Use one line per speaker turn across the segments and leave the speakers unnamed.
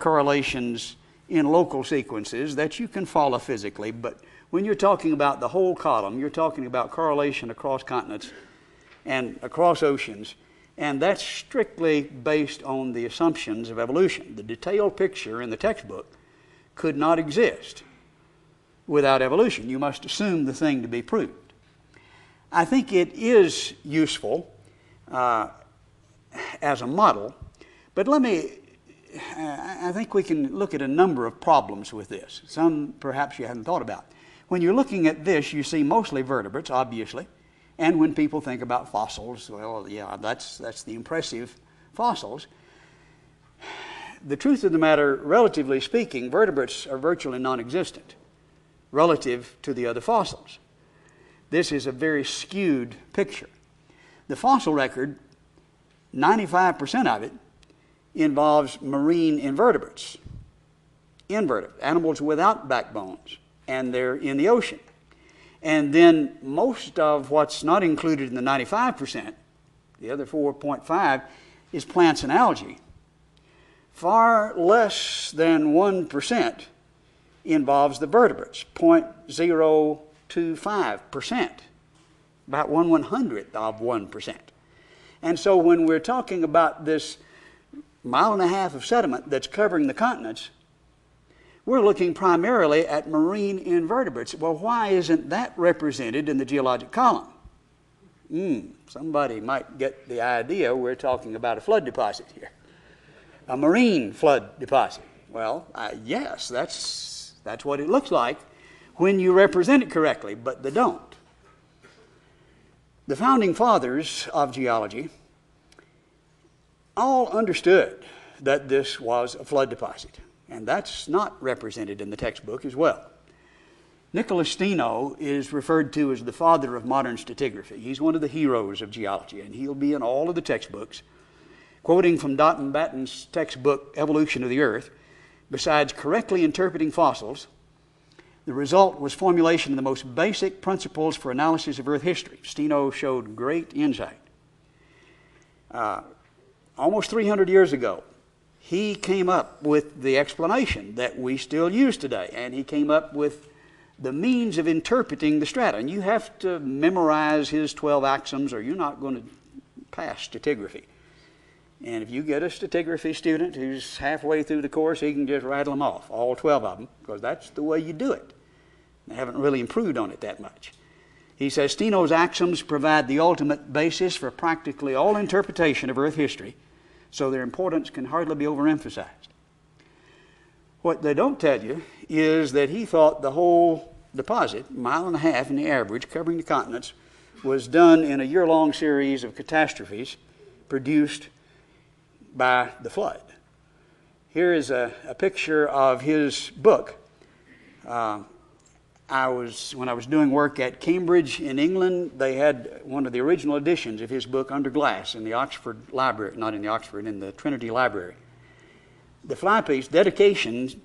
correlations in local sequences that you can follow physically, but when you're talking about the whole column, you're talking about correlation across continents and across oceans, and that's strictly based on the assumptions of evolution. The detailed picture in the textbook could not exist without evolution. You must assume the thing to be proved. I think it is useful as a model, but I think we can look at a number of problems with this. Some perhaps you hadn't thought about. When you're looking at this, you see mostly vertebrates, obviously, and when people think about fossils, well, yeah, that's the impressive fossils. The truth of the matter, relatively speaking, vertebrates are virtually non-existent relative to the other fossils. This is a very skewed picture. The fossil record, 95% of it, involves marine invertebrates, animals without backbones, and they're in the ocean. And then most of what's not included in the 95%, the other 4.5, is plants and algae. Far less than 1% involves the vertebrates, 0.025%, about 1/100th of 1%. And so when we're talking about this 1.5 miles of sediment that's covering the continents, we're looking primarily at marine invertebrates. Well, why isn't that represented in the geologic column? Somebody might get the idea we're talking about a flood deposit here, a marine flood deposit. Well, yes, that's what it looks like when you represent it correctly, but they don't. The founding fathers of geology all understood that this was a flood deposit, and that's not represented in the textbook as well. Nicholas Steno is referred to as the father of modern stratigraphy. He's one of the heroes of geology, and he'll be in all of the textbooks. Quoting from Dotton Batten's textbook, Evolution of the Earth, besides correctly interpreting fossils, the result was formulation of the most basic principles for analysis of Earth history. Steno showed great insight. Almost 300 years ago, he came up with the explanation that we still use today, and he came up with the means of interpreting the strata. And you have to memorize his 12 axioms or you're not going to pass stratigraphy. And if you get a stratigraphy student who's halfway through the course, he can just rattle them off, all 12 of them, because that's the way you do it. They haven't really improved on it that much. He says, Steno's axioms provide the ultimate basis for practically all interpretation of Earth history, so their importance can hardly be overemphasized. What they don't tell you is that he thought the whole deposit, 1.5 miles in the average, covering the continents, was done in a year-long series of catastrophes produced by the flood. Here is a picture of his book. When I was doing work at Cambridge in England, they had one of the original editions of his book under glass in the Oxford Library, not in the Oxford, in the Trinity Library. The flypiece dedication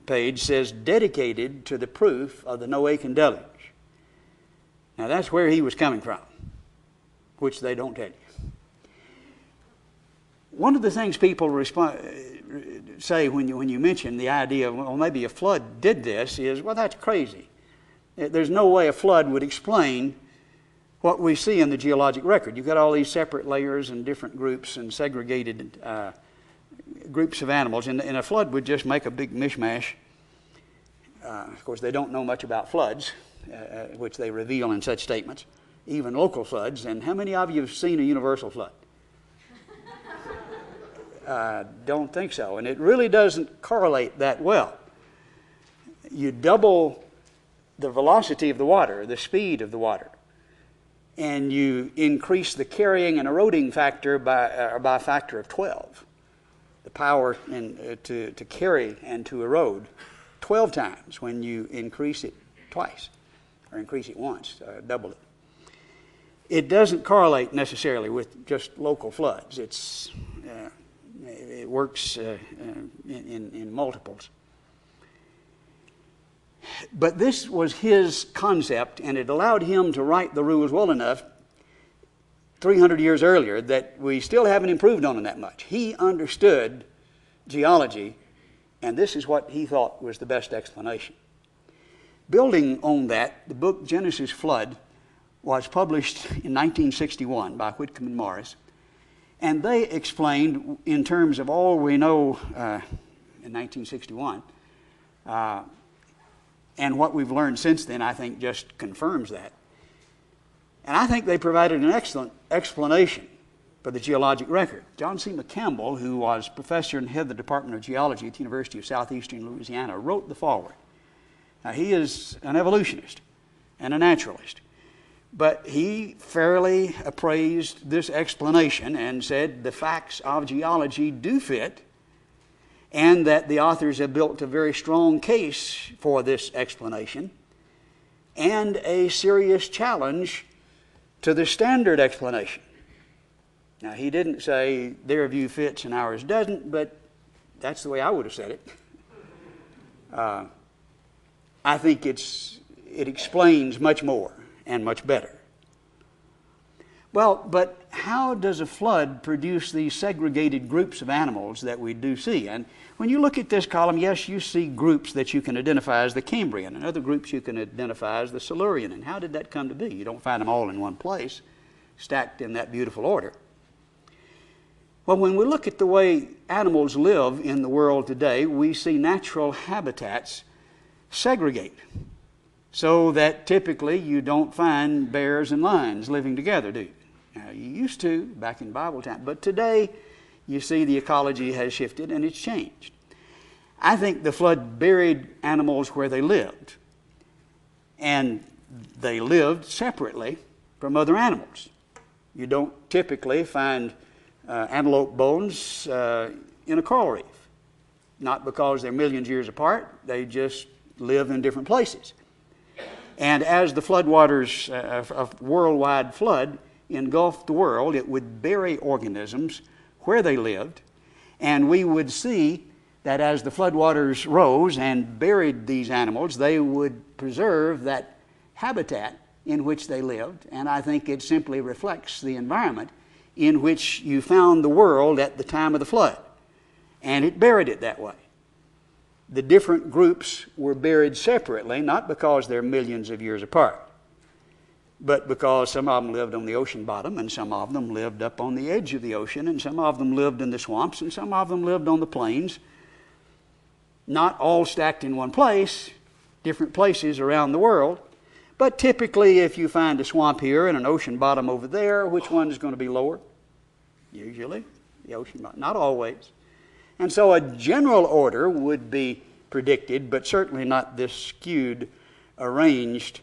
page says, dedicated to the proof of the Noachian deluge. Now that's where he was coming from, which they don't tell you. One of the things people say when you mention the idea of, well, maybe a flood did this, is, well, that's crazy. There's no way a flood would explain what we see in the geologic record. You've got all these separate layers and different groups and segregated groups of animals, and a flood would just make a big mishmash. Of course, they don't know much about floods, which they reveal in such statements, even local floods. And how many of you have seen a universal flood? Don't think so. And it really doesn't correlate that well. You double the velocity of the water, the speed of the water, and you increase the carrying and eroding factor by a factor of 12. The power to carry and to erode 12 times when you increase it twice, or increase it once, double it. It doesn't correlate necessarily with just local floods. It works in multiples. But this was his concept, and it allowed him to write the rules well enough 300 years earlier that we still haven't improved on them that much. He understood geology And this is what he thought was the best explanation. Building on that, the book Genesis Flood was published in 1961 by Whitcomb and Morris. And they explained, in terms of all we know in 1961, and what we've learned since then, I think just confirms that. And I think they provided an excellent explanation for the geologic record. John C. McCampbell, who was professor and head of the Department of Geology at the University of Southeastern Louisiana, wrote the foreword. Now, he is an evolutionist and a naturalist, but he fairly appraised this explanation and said the facts of geology do fit, and that the authors have built a very strong case for this explanation and a serious challenge to the standard explanation. Now, he didn't say their view fits and ours doesn't, but that's the way I would have said it. I think it explains much more and much better. Well, but how does a flood produce these segregated groups of animals that we do see? And when you look at this column, yes, you see groups that you can identify as the Cambrian, and other groups you can identify as the Silurian. And how did that come to be? You don't find them all in one place, stacked in that beautiful order. Well, when we look at the way animals live in the world today, we see natural habitats segregate, so that typically you don't find bears and lions living together, do you? Now, you used to back in Bible time, but today you see the ecology has shifted and it's changed. I think the flood buried animals where they lived, and they lived separately from other animals. You don't typically find antelope bones in a coral reef, not because they're millions of years apart, they just live in different places. And as the floodwaters, a worldwide flood, engulfed the world, it would bury organisms where they lived, and we would see that as the floodwaters rose and buried these animals, they would preserve that habitat in which they lived, and I think it simply reflects the environment in which you found the world at the time of the flood, and it buried it that way. The different groups were buried separately, not because they're millions of years apart, but because some of them lived on the ocean bottom, and some of them lived up on the edge of the ocean, and some of them lived in the swamps, and some of them lived on the plains. Not all stacked in one place, different places around the world. But typically, if you find a swamp here and an ocean bottom over there, which one is going to be lower? Usually, the ocean bottom. Not always. And so a general order would be predicted, but certainly not this skewed, arranged